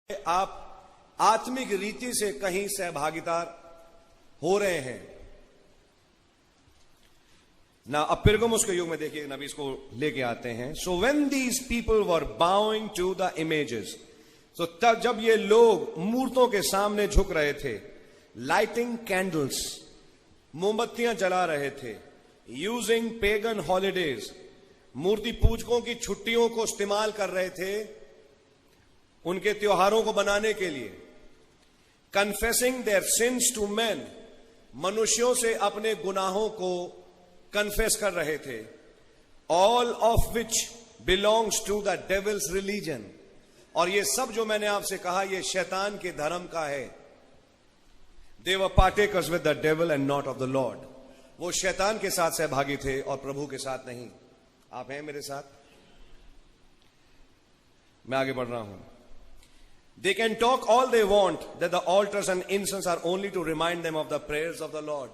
आप आत्मिक रीति से कहीं सहभागिता हो रहे हैं ना। अब पिरगमुस के युग में देखिए नबी इसको लेके आते हैं। So when these people were bowing to the images, तो तब जब ये लोग मूर्तों के सामने झुक रहे थे, लाइटिंग कैंडल्स, मोमबत्तियां जला रहे थे, यूजिंग पेगन हॉलीडेज, मूर्ति पूजकों की छुट्टियों को इस्तेमाल कर रहे थे उनके त्योहारों को बनाने के लिए, confessing their sins to man, मनुष्यों से अपने गुनाहों को कन्फेस कर रहे थे, all of which belongs to the devil's religion, और ये सब जो मैंने आपसे कहा ये शैतान के धर्म का है। They were partakers with the devil and not of the Lord, वो शैतान के साथ सहभागी थे और प्रभु के साथ नहीं। आप हैं मेरे साथ? मैं आगे बढ़ रहा हूं। They can talk all they want that the altars and incense are only to remind them of the prayers of the Lord.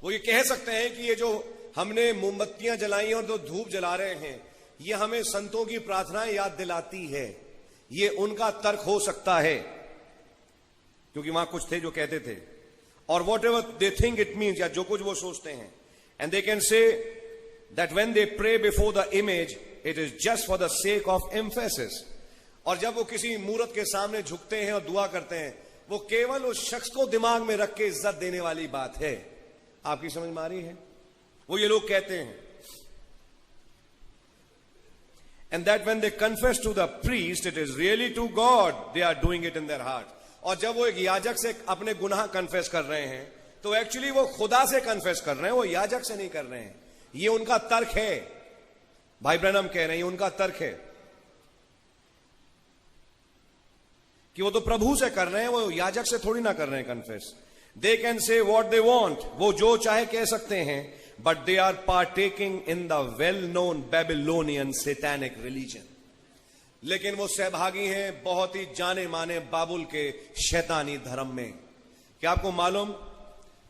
वो ये कह सकते हैं कि ये जो हमने मोमबत्तियां जलाई और जो धूप जला रहे हैं ये हमें संतों की प्रार्थनाएं याद दिलाती है। ये उनका तर्क हो सकता है क्योंकि वहां कुछ थे जो कहते थे, और whatever they think it means, या जो कुछ वो सोचते हैं, and they can say that when they pray before the image it is just for the sake of emphasis. और जब वो किसी मूर्त के सामने झुकते हैं और दुआ करते हैं वो केवल उस शख्स को दिमाग में रख के इज्जत देने वाली बात है। आपकी समझ में आ रही है? वो ये लोग कहते हैं। And that when they confess to the priest it is really to God they are doing it in their heart. और जब वो एक याजक से अपने गुनाह कन्फेस कर रहे हैं तो एक्चुअली वो खुदा से कन्फेस कर रहे हैं, वो याजक से नहीं कर रहे हैं। ये उनका तर्क है। भाई ब्रैनम कह रहे हैं उनका तर्क है कि वो तो प्रभु से कर रहे हैं, वो याजक से थोड़ी ना कर रहे हैं confess. They can say what they want, वो जो चाहे कह सकते हैं, but they are partaking in the well known Babylonian satanic religion. लेकिन वो सहभागी हैं बहुत ही जाने माने बाबुल के शैतानी धर्म में। क्या आपको मालूम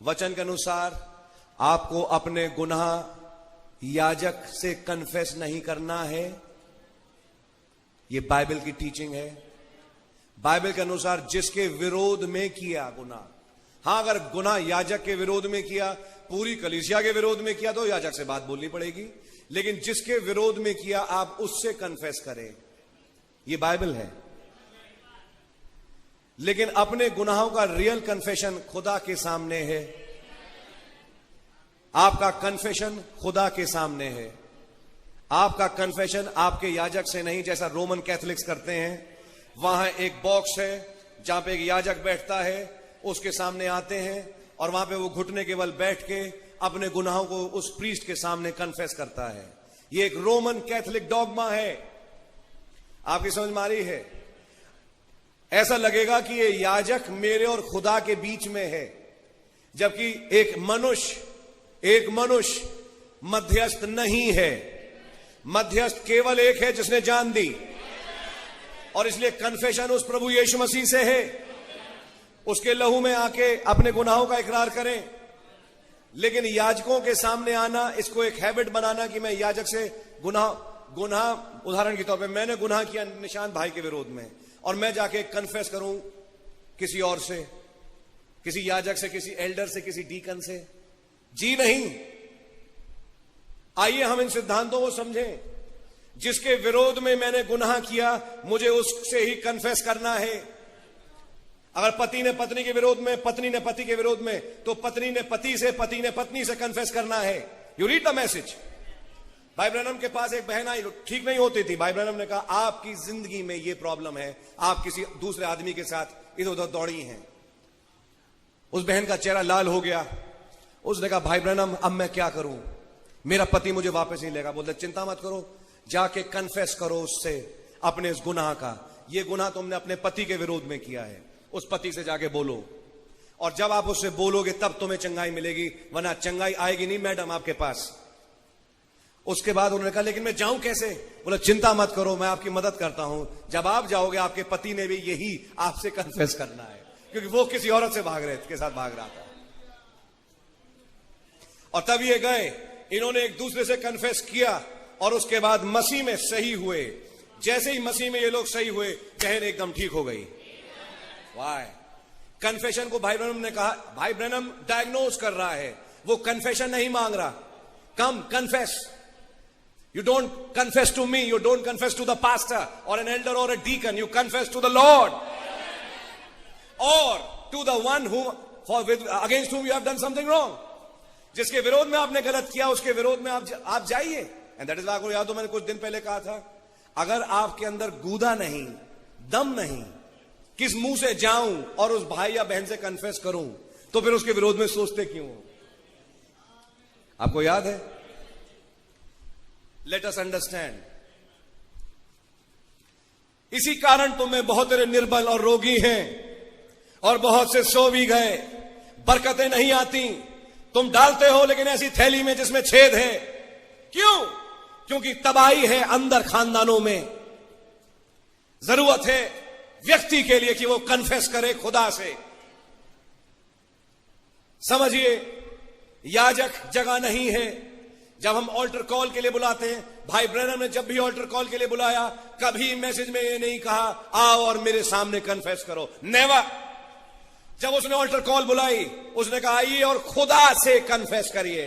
वचन के अनुसार आपको अपने गुनाह याजक से कन्फेस नहीं करना है? ये बाइबल की टीचिंग है। बाइबल के अनुसार जिसके विरोध में किया गुनाह, हां अगर गुनाह याजक के विरोध में किया, पूरी कलीसिया के विरोध में किया तो याजक से बात बोलनी पड़ेगी, लेकिन जिसके विरोध में किया आप उससे कन्फेस करें। ये बाइबल है। लेकिन अपने गुनाहों का रियल कन्फेशन खुदा के सामने है। आपका कन्फेशन खुदा के सामने है। आपका कन्फेशन आपके याजक से नहीं, जैसा रोमन कैथोलिक्स करते हैं। वहां एक बॉक्स है जहां पे एक याजक बैठता है, उसके सामने आते हैं और वहां पे वो घुटने के बल बैठ के अपने गुनाहों को उस प्रीस्ट के सामने कन्फेस करता है। ये एक रोमन कैथोलिक डॉगमा है। आपकी समझ में आ रही है? ऐसा लगेगा कि ये याजक मेरे और खुदा के बीच में है, जबकि एक मनुष्य मध्यस्थ नहीं है। मध्यस्थ केवल एक है जिसने जान दी, और इसलिए कन्फेशन उस प्रभु यीशु मसीह से है। उसके लहू में आके अपने गुनाहों का इकरार करें। लेकिन याजकों के सामने आना, इसको एक हैबिट बनाना कि मैं याजक से गुनाह उदाहरण के तौर पे मैंने गुनाह किया निशान भाई के विरोध में, और मैं जाके कन्फेस करूं किसी और से, किसी याजक से, किसी एल्डर से, किसी डीकन से। जी नहीं। आइए हम इन सिद्धांतों को समझें। जिसके विरोध में मैंने गुनाह किया मुझे उससे ही कन्फेस करना है। अगर पति ने पत्नी के विरोध में, पत्नी ने पति के विरोध में, तो पत्नी ने पति से, पति ने पत्नी से कन्फेस करना है। You read the message. भाई ब्रैनम के पास एक बहन आई, ठीक नहीं होती थी। भाई ब्रैनम ने कहा आपकी जिंदगी में ये प्रॉब्लम है, आप किसी दूसरे आदमी के साथ इधर उधर दौड़ी हैं। उस बहन का चेहरा लाल हो गया। उसने कहा भाई ब्रैनम अब मैं क्या करूं, मेरा पति मुझे वापस नहीं लेगा। बोलते चिंता मत करो, जाके कन्फेस करो उससे अपने इस गुनाह का। ये गुनाह तुमने अपने पति के विरोध में किया है। उस पति से जाके बोलो, और जब आप उससे बोलोगे तब तुम्हें चंगाई मिलेगी, वरना चंगाई आएगी नहीं मैडम आपके पास। उसके बाद उन्होंने कहा लेकिन मैं जाऊं कैसे? बोला चिंता मत करो, मैं आपकी मदद करता हूं। जब आप जाओगे आपके पति ने भी यही आपसे कन्फेस करना है, क्योंकि वो किसी औरत से के साथ भाग रहा था। और तब ये गए, इन्होंने एक दूसरे से कन्फेस किया और उसके बाद मसीह में सही हुए। जैसे ही मसीह में ये लोग सही हुए, बहन एकदम ठीक हो गई। Why? कन्फेशन को भाई ब्रैनम ने कहा, भाई ब्रैनम डायग्नोज कर रहा है, वो कन्फेशन नहीं मांग रहा. कम confess. You don't confess to me, you don't confess to the pastor or an elder or a deacon, you confess to the Lord. Or to the one against whom you have done something wrong. जिसके विरोध में आपने गलत किया, उसके विरोध में आप जाइए. And that is why आपको याद हो मैंने कुछ दिन पहले कहा था, अगर आपके अंदर गूदा नहीं, दम नहीं, किस मुंह से जाऊं और उस भाई या बहन से कन्फेस करूं, तो फिर उसके विरोध में सोचते क्यों हो? आपको याद है? Let us understand. इसी कारण तुम्हें बहुत तेरे निर्बल और रोगी हैं और बहुत से सो भी गए. बरकतें नहीं आती. तुम डालते हो लेकिन ऐसी थैली में जिसमें छेद है. क्यों? क्योंकि तबाही है अंदर खानदानों में. जरूरत है व्यक्ति के लिए कि वो कन्फेस करे खुदा से. समझिए, याजक जगह नहीं है. जब हम ऑल्टर कॉल के लिए बुलाते हैं, भाई ब्रैनम ने जब भी ऑल्टर कॉल के लिए बुलाया, कभी मैसेज में ये नहीं कहा आओ और मेरे सामने कन्फेस करो. नेवर. जब उसने ऑल्टर कॉल बुलाई, उसने कहा आइए और खुदा से कन्फेस करिए.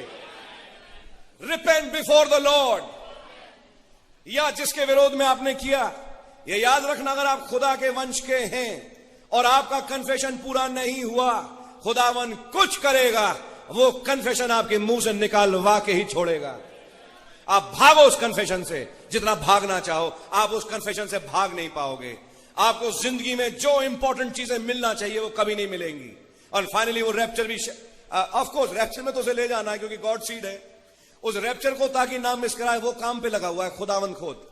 Repent before the Lord. या जिसके विरोध में आपने किया, ये याद रखना, अगर आप खुदा के वंश के हैं और आपका कन्फेशन पूरा नहीं हुआ, खुदावन कुछ करेगा, वो कन्फेशन आपके मुंह से निकालवा के ही छोड़ेगा. आप भागो उस कन्फेशन से. जितना भागना चाहो, आप उस कन्फेशन से भाग नहीं पाओगे. आपको जिंदगी में जो इंपॉर्टेंट चीजें मिलना चाहिए वो कभी नहीं मिलेंगी. और फाइनली वो रैप्चर भी, ऑफ कोर्स रैप्चर में तो उसे ले जाना है क्योंकि गॉड सीड है. उस रैप्चर को ताकि नाम मिस कराए, वो काम पे लगा हुआ है खुदावन खुद,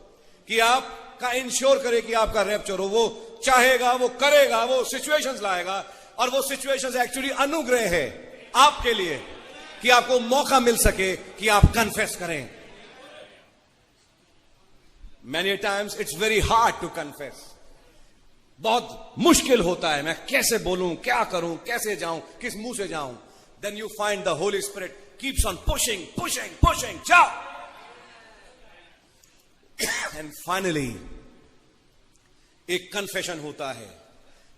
कि आपका इंश्योर करे कि आपका रैप्चर हो. वो चाहेगा, वो करेगा, वो सिचुएशंस लाएगा. और वो सिचुएशंस एक्चुअली अनुग्रह है आपके लिए, कि आपको मौका मिल सके कि आप कन्फेस करें. Many times it's very hard to confess. बहुत मुश्किल होता है, मैं कैसे बोलूं, क्या करूं, कैसे जाऊं, किस मुंह से जाऊं. Then you find the Holy Spirit keeps on pushing, pushing, pushing. जाओ. And finally एक कन्फेशन होता है.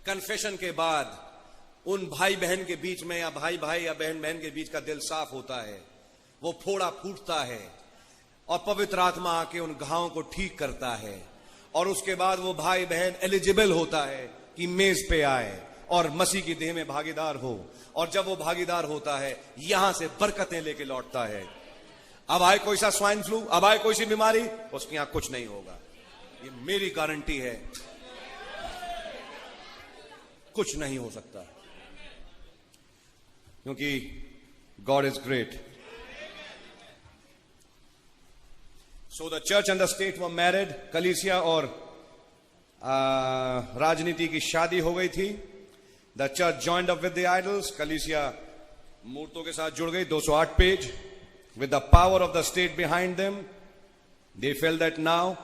कन्फेशन के बाद उन भाई बहन के बीच में, या भाई भाई या बहन बहन के बीच का दिल साफ होता है. वो फोड़ा फूटता है और पवित्र आत्मा आके उन घावों को ठीक करता है. और उसके बाद वो भाई बहन एलिजिबल होता है कि मेज पे आए और मसीह की देह में भागीदार हो. और जब वो भागीदार होता है, यहां से बरकतें लेके लौटता है. अब आए कोई सा स्वाइन फ्लू, अब आए कोई सी बीमारी, उसके यहां कुछ नहीं होगा. ये मेरी गारंटी है. कुछ नहीं हो सकता, क्योंकि God is great. So the church and the state were married. कलीसिया और राजनीति की शादी हो गई थी. The church joined up with the idols. कलीसिया मूर्तों के साथ जुड़ गई. 208 page. With the power of the state behind them, they felt that now.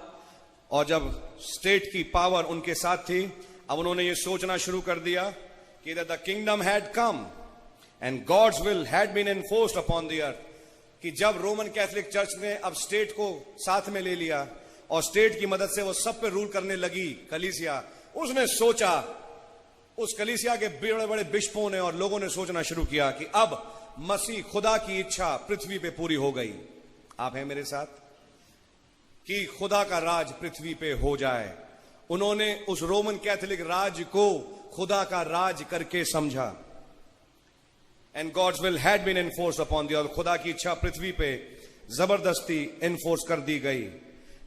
और जब स्टेट की पावर उनके साथ थी, अब उन्होंने ये सोचना शुरू कर दिया कि that the kingdom had come and God's will had been enforced upon the earth. कि जब रोमन कैथोलिक चर्च ने अब स्टेट को साथ में ले लिया और स्टेट की मदद से वो सब पे रूल करने लगी कलीसिया, उसने सोचा, उस कलीसिया के बड़े बड़े बिशपों ने और लोगों ने सोचना शुरू किया कि अब मसीह खुदा की इच्छा पृथ्वी पे पूरी हो गई. आप हैं मेरे साथ? कि खुदा का राज पृथ्वी पे हो जाए. उन्होंने उस रोमन कैथोलिक राज को खुदा का राज करके समझा. And God's will had been enforced upon the earth. खुदा की इच्छा पृथ्वी पे जबरदस्ती enforce कर दी गई.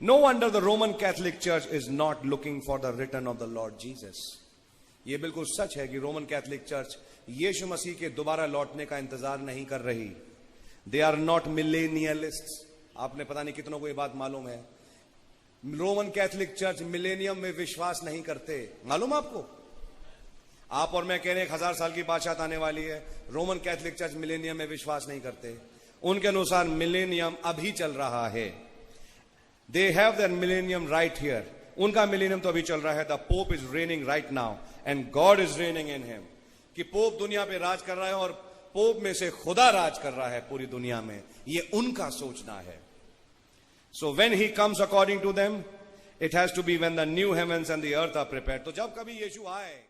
No wonder the Roman Catholic Church is not looking for the return of the Lord Jesus. ये बिल्कुल सच है कि रोमन कैथोलिक चर्च यीशु मसीह के दोबारा लौटने का इंतजार नहीं कर रही. They are not millennialists. आपने पता नहीं कितनों को ये बात मालूम है. रोमन कैथोलिक चर्च मिलेनियम में विश्वास नहीं करते. मालूम आपको? आप और मैं कह रहे हैं 1000 साल की बादशाहत आने वाली है. रोमन कैथोलिक चर्च मिलेनियम में विश्वास नहीं करते. उनके अनुसार मिलेनियम अभी चल रहा है. They have that millennium right here. उनका मिलेनियम तो अभी चल रहा है. The pope is raining right now and God is raining in him. कि पोप दुनिया पे राज कर रहा है और पोप में से खुदा राज कर रहा है पूरी दुनिया में. ये उनका सोचना है. So when he comes according to them, it has to be when the new heavens and the earth are prepared. तो जब कभी यीशु आए